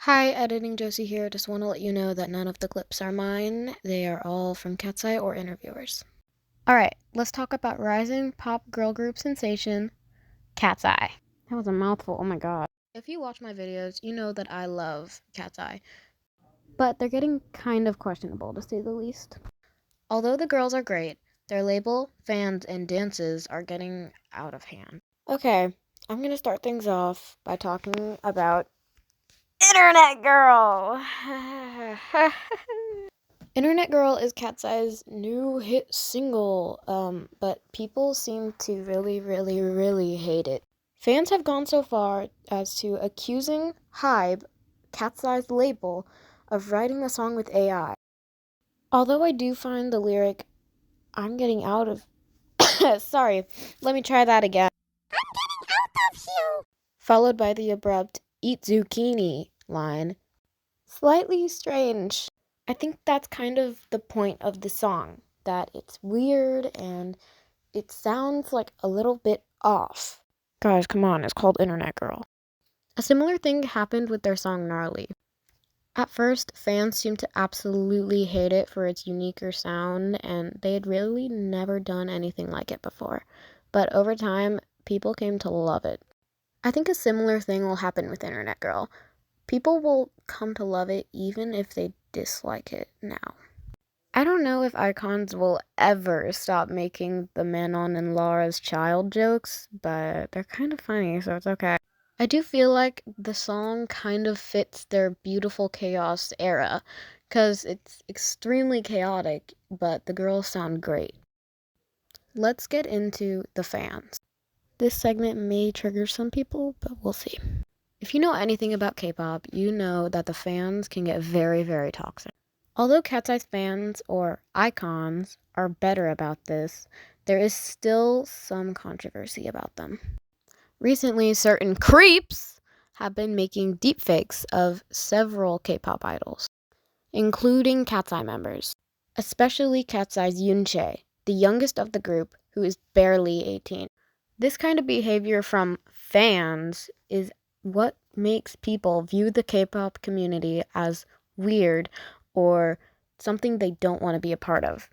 Hi, Editing Josie here. Just want to let you know that none of the clips are mine. They are all from Katseye or interviewers. Alright, let's talk about rising pop girl group sensation, Katseye. That was a mouthful, oh my god. If you watch my videos, you know that I love Katseye. But they're getting kind of questionable, to say the least. Although the girls are great, their label, fans, and dances are getting out of hand. Okay, I'm gonna start things off by talking about Internet Girl! Internet Girl is Catseye's new hit single, but people seem to really hate it. Fans have gone so far as to accusing Hybe, Catseye's label, of writing the song with AI. Although I do find the lyric, I'm getting out of... Sorry, let me try that again. I'm getting out of you! Followed by the abrupt, eat zucchini line. Slightly strange. I think that's kind of the point of the song, that it's weird and it sounds like a little bit off. Guys, come on, it's called Internet Girl. A similar thing happened with their song Gnarly. At first, fans seemed to absolutely hate it for its uniquer sound, and they had really never done anything like it before. But over time, people came to love it. I think a similar thing will happen with Internet Girl. People will come to love it even if they dislike it now. I don't know if icons will ever stop making the Manon and Laura's child jokes, but they're kind of funny, so it's okay. I do feel like the song kind of fits their beautiful chaos era, because it's extremely chaotic, but the girls sound great. Let's get into the fans. This segment may trigger some people, but we'll see. If you know anything about K-pop, you know that the fans can get very toxic. Although Catseye's fans, or icons, are better about this, there is still some controversy about them. Recently, certain creeps have been making deepfakes of several K-pop idols, including Katseye members, especially Katseye's Yoonchae, the youngest of the group, who is barely 18. This kind of behavior from fans is what makes people view the K-pop community as weird or something they don't want to be a part of.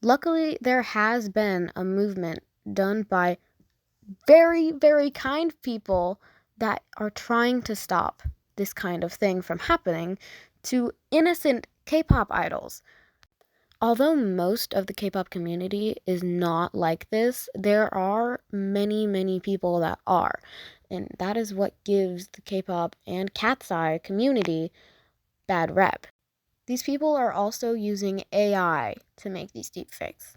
Luckily, there has been a movement done by very kind people that are trying to stop this kind of thing from happening to innocent K-pop idols. Although most of the K-pop community is not like this, there are many people that are. And that is what gives the K-pop and Katseye community bad rep. These people are also using AI to make these deepfakes.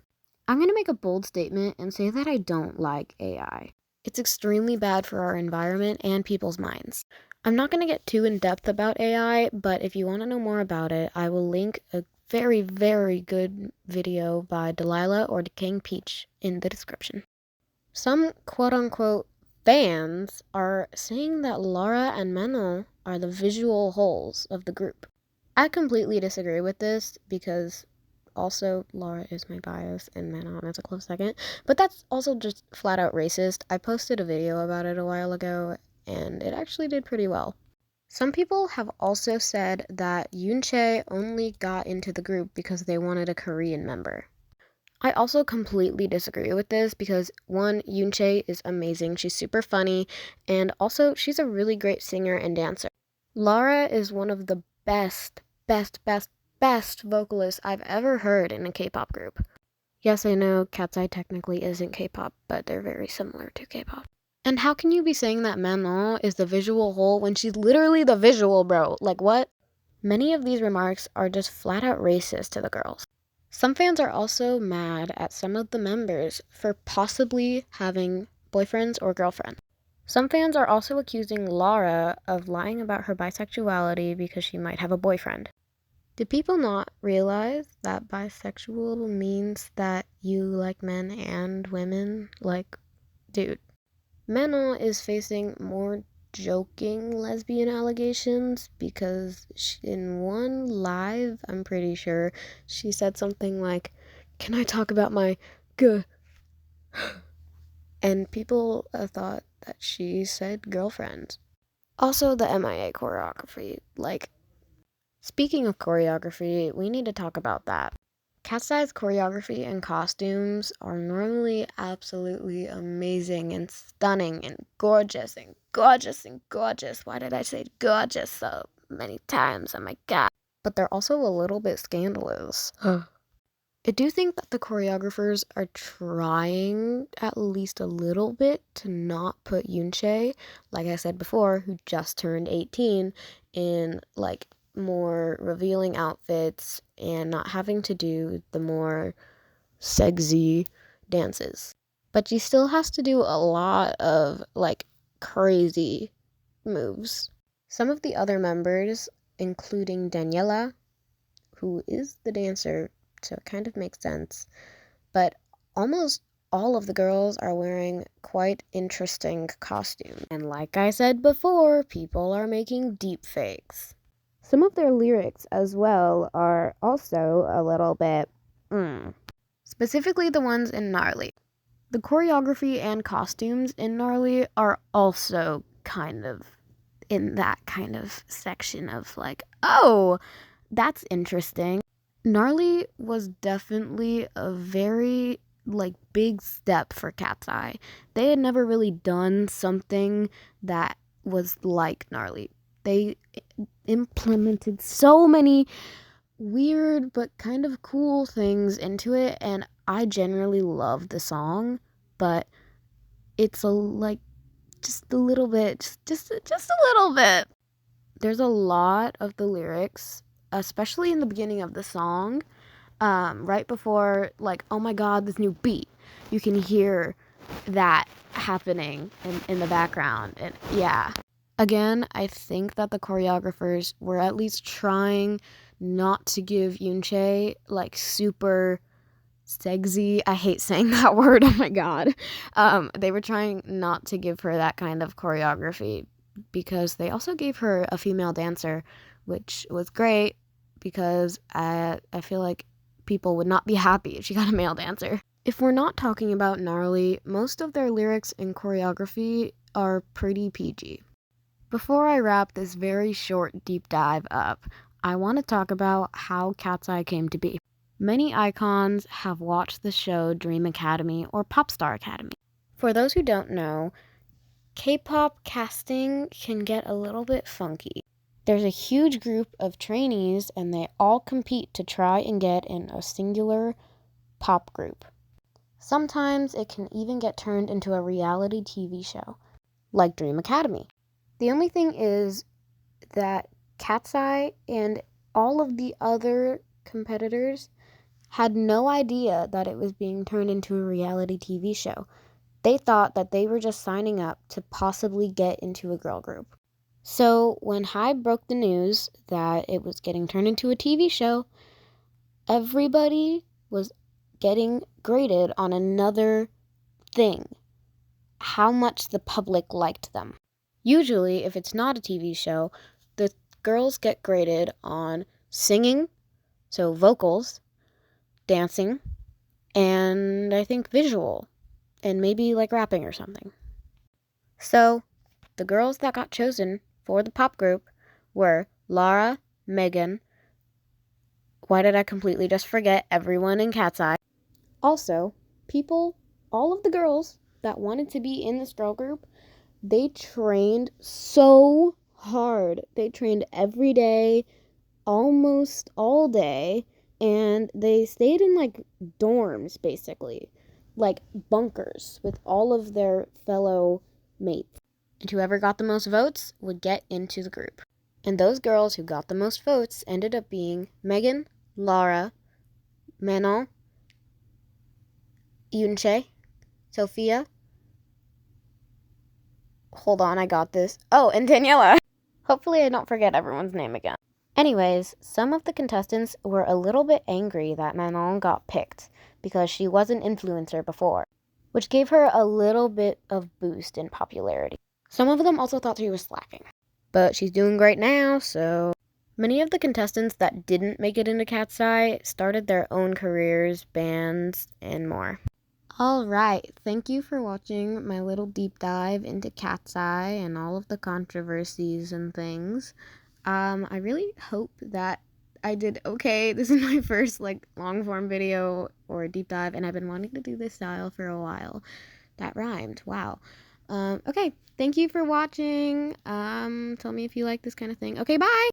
I'm going to make a bold statement and say that I don't like AI. It's extremely bad for our environment and people's minds. I'm not going to get too in-depth about AI, but if you want to know more about it, I will link a very good video by Delilah or Decaying Peach in the description. Some quote-unquote fans are saying that Laura and Manon are the visual holes of the group. I completely disagree with this because also Laura is my bias and Manon is a close second, but that's also just flat out racist. I posted a video about it a while ago and it actually did pretty well. Some people have also said that Yoonchae only got into the group because they wanted a Korean member. I also completely disagree with this because one, Yoonchae is amazing, she's super funny, and also she's a really great singer and dancer. Laura is one of the best vocalists I've ever heard in a K-pop group. Yes, I know Katseye technically isn't K-pop, but they're very similar to K-pop. And how can you be saying that Manon is the visual whole when she's literally the visual, bro? Like, what? Many of these remarks are just flat out racist to the girls. Some fans are also mad at some of the members for possibly having boyfriends or girlfriends. Some fans are also accusing Laura of lying about her bisexuality because she might have a boyfriend. Do people not realize that bisexual means that you like men and women? Like, dude. Manon is facing more joking lesbian allegations because in one live, I'm pretty sure, she said something like, "Can I talk about my g?" And people thought that she said girlfriend. Also, the MIA choreography. Like, speaking of choreography, we need to talk about that. Katseye's choreography and costumes are normally absolutely amazing and stunning and gorgeous and gorgeous and gorgeous. Why did I say gorgeous so many times? Oh my god. But they're also a little bit scandalous. I do think that the choreographers are trying at least a little bit to not put Yoonchae, like I said before, who just turned 18, in like more revealing outfits and not having to do the more sexy dances. But she still has to do a lot of like crazy moves. Some of the other members, including Daniela, who is the dancer, so it kind of makes sense. But almost all of the girls are wearing quite interesting costumes. And like I said before, people are making deep fakes. Some of their lyrics as well are also a little bit, specifically the ones in Gnarly. The choreography and costumes in Gnarly are also kind of in that kind of section of like, oh, that's interesting. Gnarly was definitely a very like big step for Katseye. They had never really done something that was like Gnarly. They implemented so many weird but kind of cool things into it, and I generally love the song, but it's a like just a little bit, just a little bit. There's a lot of the lyrics, especially in the beginning of the song, right before, like, oh my god, this new beat. You can hear that happening in the background. And yeah. Again, I think that the choreographers were at least trying not to give Yoonchae, like, super sexy. I hate saying that word. Oh my god. They were trying not to give her that kind of choreography because they also gave her a female dancer, which was great because I feel like people would not be happy if she got a male dancer. If we're not talking about Gnarly, most of their lyrics and choreography are pretty PG. Before I wrap this very short deep dive up, I want to talk about how Katseye came to be. Many icons have watched the show Dream Academy or Popstar Academy. For those who don't know, K-pop casting can get a little bit funky. There's a huge group of trainees and they all compete to try and get in a singular pop group. Sometimes it can even get turned into a reality TV show, like Dream Academy. The only thing is that Katseye and all of the other competitors had no idea that it was being turned into a reality TV show. They thought that they were just signing up to possibly get into a girl group. So when Hybe broke the news that it was getting turned into a TV show, everybody was getting graded on another thing: how much the public liked them. Usually, if it's not a TV show, the girls get graded on singing, so vocals, dancing, and I think visual, and maybe like rapping or something. So, the girls that got chosen for the pop group were Lara, Megan. Why did I completely just forget everyone in Katseye? Also, all of the girls that wanted to be in this girl group, they trained so hard. They trained every day, almost all day, and they stayed in like dorms basically, like bunkers with all of their fellow mates. And whoever got the most votes would get into the group. And those girls who got the most votes ended up being Megan, Lara, Manon, Yoonchae, Sophia. Hold on, I got this. Oh, and Daniela. Hopefully I don't forget everyone's name again. Anyways, some of the contestants were a little bit angry that Manon got picked because she was an influencer before, which gave her a little bit of boost in popularity. Some of them also thought she was slacking, but she's doing great now, so... Many of the contestants that didn't make it into Katseye started their own careers, bands, and more. All right, thank you for watching my little deep dive into Katseye and all of the controversies and things. I really hope that I did okay. This is my first like long form video or deep dive, and I've been wanting to do this style for a while. That rhymed. Wow. Okay, thank you for watching. Tell me if you like this kind of thing. Okay, bye.